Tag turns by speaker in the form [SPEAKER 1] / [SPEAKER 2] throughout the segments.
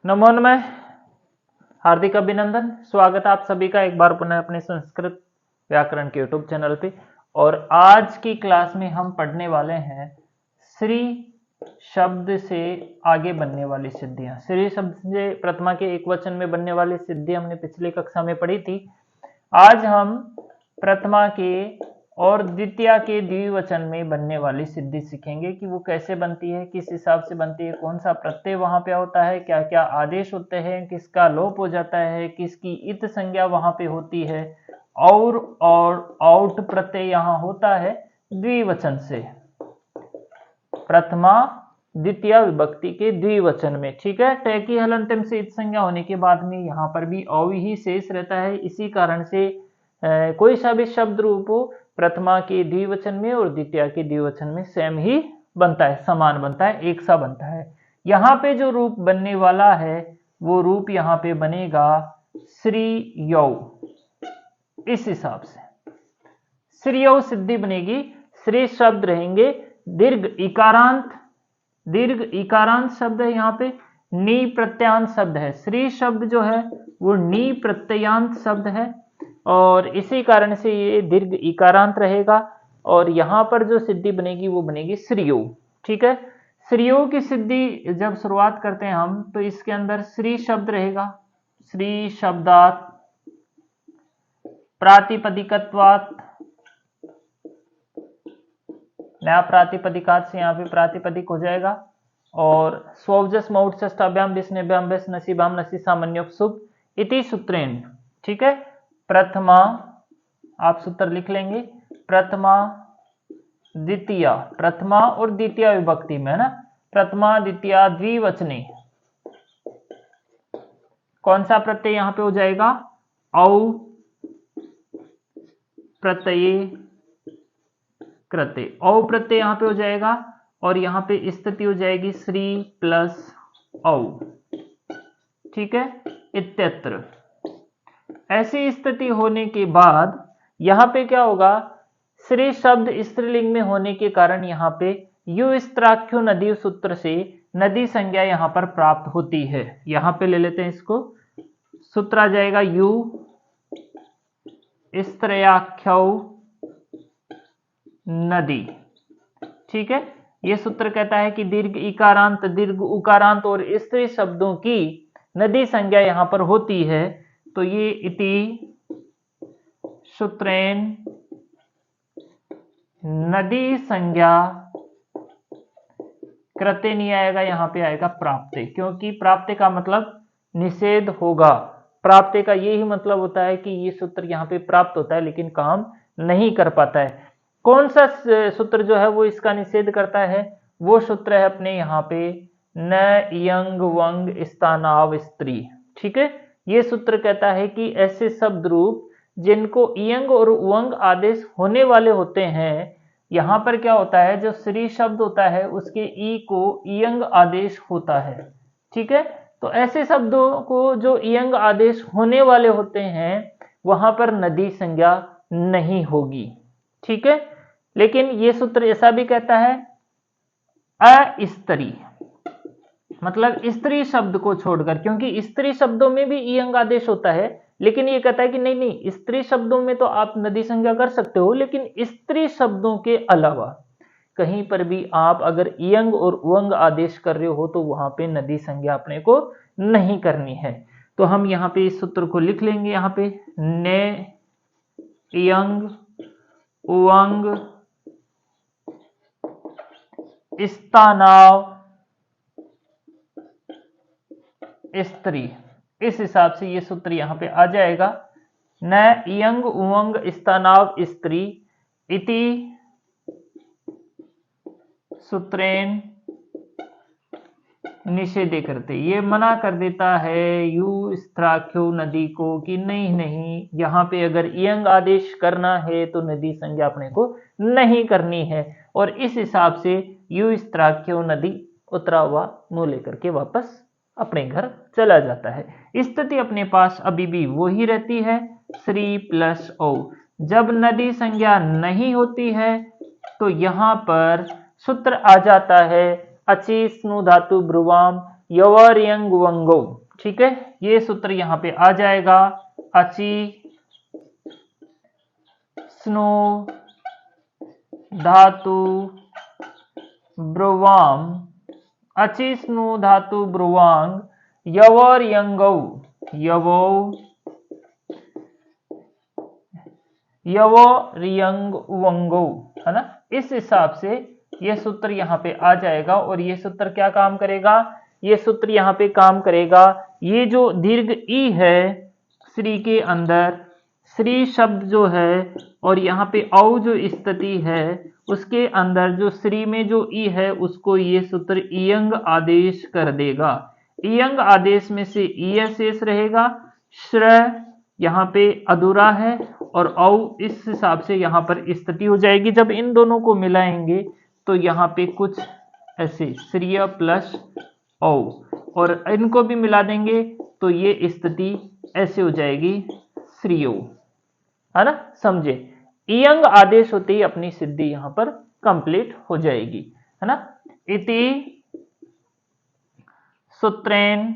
[SPEAKER 1] नमो नमः। हार्दिक अभिनंदन। स्वागत है आप सभी का एक बार पुनः अपने संस्कृत व्याकरण के यूट्यूब चैनल पे। और आज की क्लास में हम पढ़ने वाले हैं श्री शब्द से आगे बनने वाली सिद्धियां। श्री शब्द से प्रथमा के एक वचन में बनने वाली सिद्धि हमने पिछली कक्षा में पढ़ी थी। आज हम प्रथमा के और द्वितीया के द्विवचन में बनने वाली सिद्धि सीखेंगे कि वो कैसे बनती है, किस हिसाब से बनती है, कौन सा प्रत्यय वहां पे होता है, क्या क्या आदेश होते हैं, किसका लोप हो जाता है, किसकी इत संज्ञा वहां पे होती है, और आउट प्रत्यय यहाँ होता है द्विवचन से, प्रथमा द्वितीय विभक्ति के द्विवचन में। ठीक है, टय की हलंतम से इत संज्ञा होने के बाद में यहाँ पर भी औ ही शेष रहता है। इसी कारण से कोई सा भी शब्द रूप हो प्रथमा के द्विवचन में और द्वितीय के द्विवचन में सेम ही बनता है, समान बनता है, एक सा बनता है। यहाँ पे जो रूप बनने वाला है वो रूप यहाँ पे बनेगा श्री यौ। इस हिसाब से श्री यौ सिद्धि बनेगी। श्री शब्द रहेंगे दीर्घ इकारांत शब्द है, यहाँ पे नी प्रत्यांत शब्द है। श्री शब्द जो है वो नी प्रत्ययांत शब्द है और इसी कारण से ये दीर्घ इकारांत रहेगा। और यहाँ पर जो सिद्धि बनेगी वो बनेगी श्रीयो। ठीक है, श्रीयो की सिद्धि जब शुरुआत करते हैं हम तो इसके अंदर श्री शब्द रहेगा। श्री शब्दात प्रातिपदिकत्वात्, नया प्रातिपदिकात से यहाँ पे प्रातिपदिक हो जाएगा। और स्वजस मौर्चष्टाभ्याम विष्णुभ्याम व्यस नसीभाम नसी सामान्योपसुभ इति सूत्रेण। ठीक है, प्रथमा आप सूत्र लिख लेंगे, प्रथमा द्वितीया, प्रथमा और द्वितीय विभक्ति में है ना, प्रथमा द्वितीया द्विवचने कौन सा प्रत्यय यहां पे हो जाएगा, औ प्रत्यय कृते, औ प्रत्यय यहां पे हो जाएगा और यहां पे स्थिति हो जाएगी श्री प्लस औ। ठीक है, इत्यत्र। ऐसी स्थिति होने के बाद यहां पे क्या होगा, श्री शब्द स्त्रीलिंग में होने के कारण यहां पे यु स्त्राख्यो नदी सूत्र से नदी संज्ञा यहां पर प्राप्त होती है। यहां पे ले लेते हैं इसको, सूत्र आ जाएगा यु स्त्रयाख्यो नदी। ठीक है, यह सूत्र कहता है कि दीर्घ इकारांत, दीर्घ उकारांत और स्त्री शब्दों की नदी संज्ञा यहां पर होती है। तो ये इति सूत्रेण नदी संज्ञा कृते नहीं आएगा, यहां पे आएगा प्राप्ते, क्योंकि प्राप्ते का मतलब निषेध होगा। प्राप्ते का यही मतलब होता है कि ये सूत्र यहाँ पे प्राप्त होता है लेकिन काम नहीं कर पाता है। कौन सा सूत्र जो है वो इसका निषेध करता है, वो सूत्र है अपने यहाँ पे न यंग वंग स्थानाव स्त्री। ठीक है, ये सूत्र कहता है कि ऐसे शब्द रूप जिनको इयंग और उवंग आदेश होने वाले होते हैं, यहां पर क्या होता है, जो श्री शब्द होता है उसके ई को इयंग आदेश होता है। ठीक है, तो ऐसे शब्दों को जो इयंग आदेश होने वाले होते हैं वहां पर नदी संज्ञा नहीं होगी। ठीक है, लेकिन ये सूत्र ऐसा भी कहता है अस्त्री, मतलब स्त्री शब्द को छोड़कर, क्योंकि स्त्री शब्दों में भी इयंग आदेश होता है, लेकिन ये कहता है कि नहीं नहीं, स्त्री शब्दों में तो आप नदी संज्ञा कर सकते हो, लेकिन स्त्री शब्दों के अलावा कहीं पर भी आप अगर इयंग और उवंग आदेश कर रहे हो तो वहां पे नदी संज्ञा अपने को नहीं करनी है। तो हम यहाँ पे इस सूत्र को लिख लेंगे, यहाँ पे ने इयंग उवंग स्थानाव स्त्री। इस हिसाब से ये सूत्र यहां पे आ जाएगा, न इयंग उवंग स्थानाव स्त्री इति सूत्रेण निषेधे करते। ये मना कर देता है यू स्त्राख्यो नदी को कि नहीं नहीं, यहाँ पे अगर इयंग आदेश करना है तो नदी संज्ञा अपने को नहीं करनी है। और इस हिसाब से यू स्त्राख्यो नदी उतरा हुआ मुंह लेकर के वापस अपने घर चला जाता है। स्थिति अपने पास अभी भी वही रहती है, श्री प्लस ओ। जब नदी संज्ञा नहीं होती है तो यहां पर सूत्र आ जाता है अचि स्नु धातु ब्रुवाम यवर यंग वंगो। ठीक है, ये सूत्र यहाँ पे आ जाएगा। अची स्नो धातु ब्रुवाम, अची स्नो धातु ब्रुवांग यवर यंगौ, यवो यवो रियंग वंगो, है ना। इस हिसाब से ये सूत्र यहाँ पे आ जाएगा। और ये सूत्र क्या काम करेगा, ये सूत्र यहाँ पे काम करेगा, ये जो दीर्घ ई है श्री के अंदर, श्री शब्द जो है और यहाँ पे औ जो स्थिति है उसके अंदर जो श्री में जो ई है उसको ये सूत्र इयंग आदेश कर देगा। इयंग आदेश में से ई शेष रहेगा, श्र यहाँ पे अधूरा है और औ इस हिसाब से यहाँ पर स्थिति हो जाएगी। जब इन दोनों को मिलाएंगे तो यहाँ पे कुछ ऐसे श्रीय प्लस औ, और इनको भी मिला देंगे तो ये स्थिति ऐसे हो जाएगी श्रीयो, है ना। समझे, इयंग आदेश होते ही अपनी सिद्धि यहाँ पर कंप्लीट हो जाएगी, है ना। इति सूत्रेन,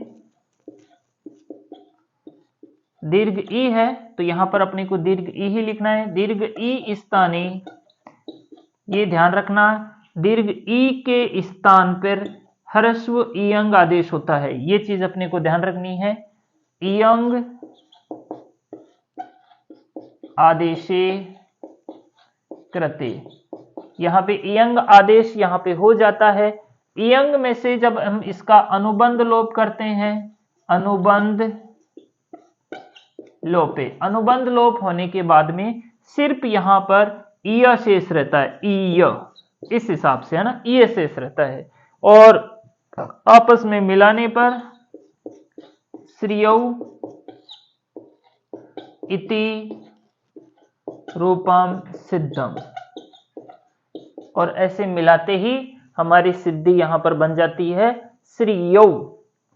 [SPEAKER 1] दीर्घ ई है तो यहां पर अपने को दीर्घ ई ही लिखना है। दीर्घ ई स्थानी, ये ध्यान रखना, दीर्घ ई के स्थान पर ह्रस्व इयंग आदेश होता है, ये चीज अपने को ध्यान रखनी है। इयंग आदेशे कृते, यहाँ पे इयंग आदेश यहाँ पे हो जाता है। इयंग में से जब हम इसका अनुबंध लोप करते हैं, अनुबंध लोपे, अनुबंध लोप होने के बाद में सिर्फ यहाँ पर ईय शेष रहता है, ईय, इस हिसाब से, है ना, ईय शेष रहता है। और आपस में मिलाने पर श्रियौ इति रूपम सिद्धम, और ऐसे मिलाते ही हमारी सिद्धि यहां पर बन जाती है श्रियौ।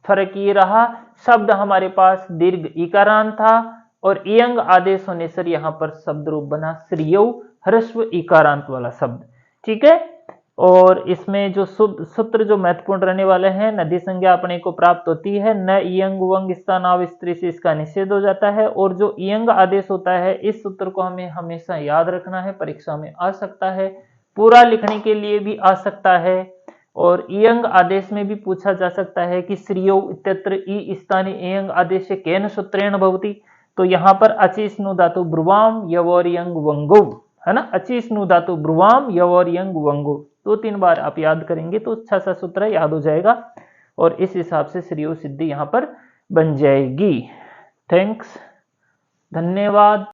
[SPEAKER 1] फर्क ये रहा, शब्द हमारे पास दीर्घ इकारांत था और इयंग आदेश होने से यहां पर शब्द रूप बना श्रियौ, ह्रस्व इकारांत वाला शब्द। ठीक है, और इसमें जो सूत्र जो महत्वपूर्ण रहने वाले हैं, नदी संज्ञा अपने को प्राप्त होती है, न इयंग वंग स्थानाव स्त्री से इसका निषेध हो जाता है। और जो इयंग आदेश होता है, इस सूत्र को हमें हमेशा याद रखना है, परीक्षा में आ सकता है, पूरा लिखने के लिए भी आ सकता है। और इयंग आदेश में भी पूछा जा सकता है कि श्रियो इत्यत्र ई स्थानी इयंग आदेश केन सूत्रेण भवति, तो यहाँ पर अचि स्नु धातु ब्रुवाम यवोर यंग वंगो, है ना, अचि स्नु धातु ब्रुवाम यवोर यंग वंगो, 2-3 बार आप याद करेंगे तो अच्छा सा सूत्र याद हो जाएगा और इस हिसाब से श्रियो सिद्धि यहाँ पर बन जाएगी। थैंक्स, धन्यवाद।